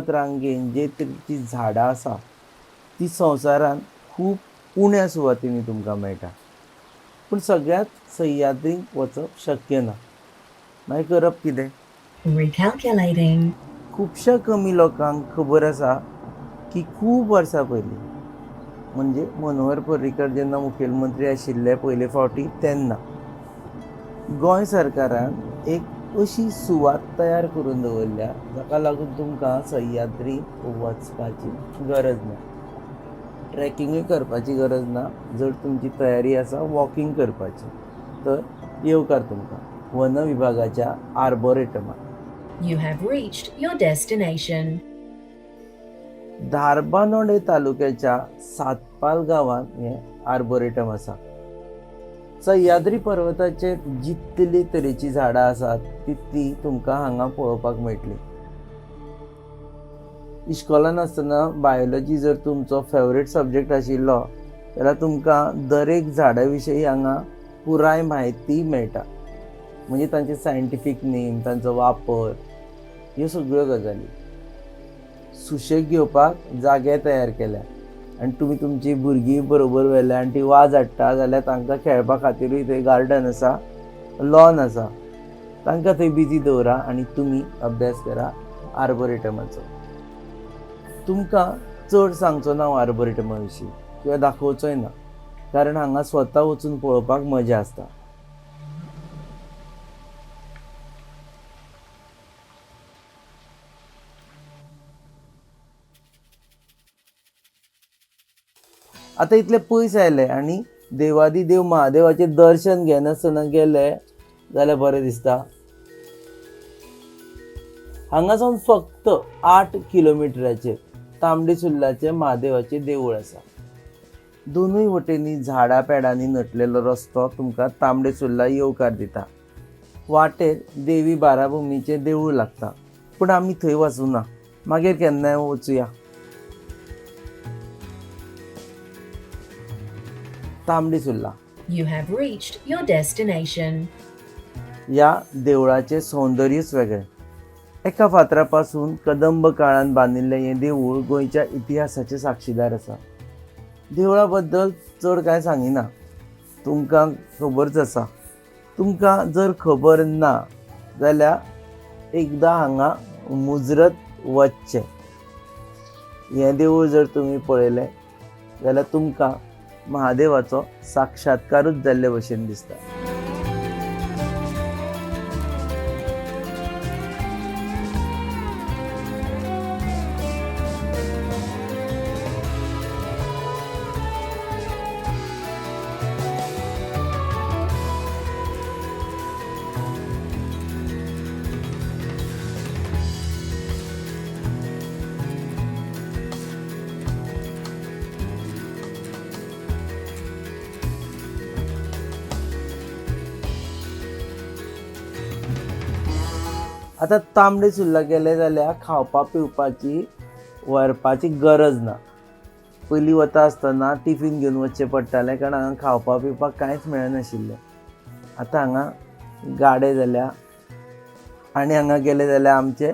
रांगेन जे तरेची झाडां आसा ती संवसारान खूब उण्या सुवातींनी तुमकां मेळटा, पूण सगळ्यात सह्याद्रीक वचप शक्य ना. मागीर करप कितें? Recalculating. खुबश्या कमी लोकांक खबर आसा की खूब वर्सां पयलीं म्हणजे मनोहर पर्रीकर जेन्ना मुखेलमंत्री आशिल्ले पयले फावटी तेन्ना गोंय सरकारान एक अशी सुवात तयार करून दवरल्या जाका लागून तुमकां सह्याद्री वचपाची गरज ना, ट्रॅकिंगूय करपाची गरज ना. जर तुमची तयारी आसा वॉकिंग करपाची तर येवकार तुमकां वन विभागाच्या आर्बोरेटमात. You have reached your destination. धारबांदोडे तालुक्याच्या सातपाल गांवांत हें आर्बोरेटम आसा. सह्याद्री पर्वताचेर जितली तरेची झाडां आसात तितली तुमकां हांगा पळोवपाक मेळटली. इश्कोलान आसतना बायोलॉजी जर तुमचो फेवरेट सब्जेक्ट आशिल्लो जाल्यार तुमकां दर एक झाडा विशयी हांगा पुराय म्हायती मेळटा, म्हणजे तांचे सायंटिफीक नेम, तांचो वापर, ह्यो सगळ्यो गजाली. सुशेग घेवपाक जागे तयार केल्या आनी तुमी तुमची भुरगीं बरोबर व्हेल्या आनी ती वाज हाडटा जाल्यार तांकां खेळपा खातीरूय थंय गार्डन आसा, लॉन आसा. तांकां थंय बिजी दवरा आनी तुमी अभ्यास करा आर्बोरेटमाचो. तुमकां चड सांगचो ना आर्बोरेटमा विशीं किंवा दाखोवचोय ना, कारण हांगा स्वता वचून पळोवपाक मजा आसता. आतां इतले पयस आयले आनी देवादिदेव महादेवाचें दर्शन घेनासतना गेले जाल्यार बरें दिसता. हांगासावन फक्त 8 किलोमिटराचेर तांबडी सुर्लाचें महादेवाचें देवूळ आसा. दोनूय वटेनी झाडां पेडांनी नटलेलो रस्तो तुमकां तांबडी सुर्ला येवकार दिता. वाटेर देवी बाराभुमीचें देवूळ लागता, पूण आमी थंय वचूना, मागीर केन्नाय वचुया. Tambdi Surla You have reached your destination. ह्या देवळाचें सौंदर्यच वेगळें. एका फातरा पासून कदंब काळान बांदिल्लें हें देवूळ गोंयच्या इतिहासाचें साक्षीदार आसा. देवळा बद्दल चड कांय सांगिना, तुमकां खबरच आसा. तुमकां जर खबर ना जाल्यार एकदां हांगा मुजरत वचचें. हें देवूळ जर तुमी पळयलें जाल्यार तुमकां महादेवाचो साक्षात्कारूच जाल्ले भशेन दिसता. आतां तांबडी सुर्ला गेले जाल्यार खावपा पिवपाची व्हरपाची गरज ना. पयलीं वता आसतना टिफीन घेवन वचचें पडटालें, कारण हांगा खावपा पिवपाक कांयच मेळनाशिल्लें. आतां हांगा गाडे जाल्या आनी हांगा गेले जाल्यार आमचे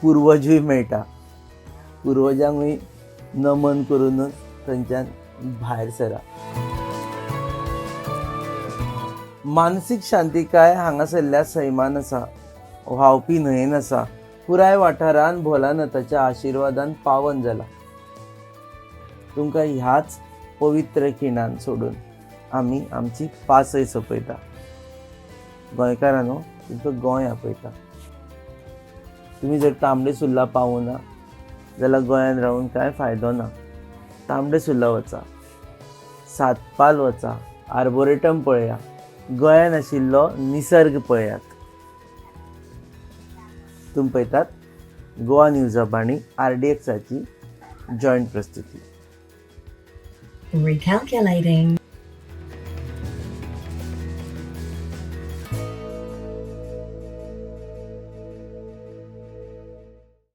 पुर्वजूय मेळटा. पुर्वजांकूय नमन करूनच थंयच्यान भायर सरा. मानसीक शांतिकाय हांगासरल्या सैमान आसा. व्हांवपी न्हंयेन आसा. पुराय वाठारान भोलानाथाच्या आशिर्वादान पावन जाला. तुमकां ह्याच पवित्र खिणान सोडून आमी आमची पासय सोंपयता. गोंयकारांनो, तुमकां गोंय आपयता. तुमी जर तांबडी सुर्ला पावूना जाल्यार गोंयान रावून कांय फायदो ना. तांबडी सुर्ला वचा, सातपाल वचा, आर्बोरेटम पळया, गोंयान आशिल्लो निसर्ग पळयात. तुमी पळयतात गोवा न्यूज हब आनी RDXची जॉयंट प्रस्तुती. Recalculating.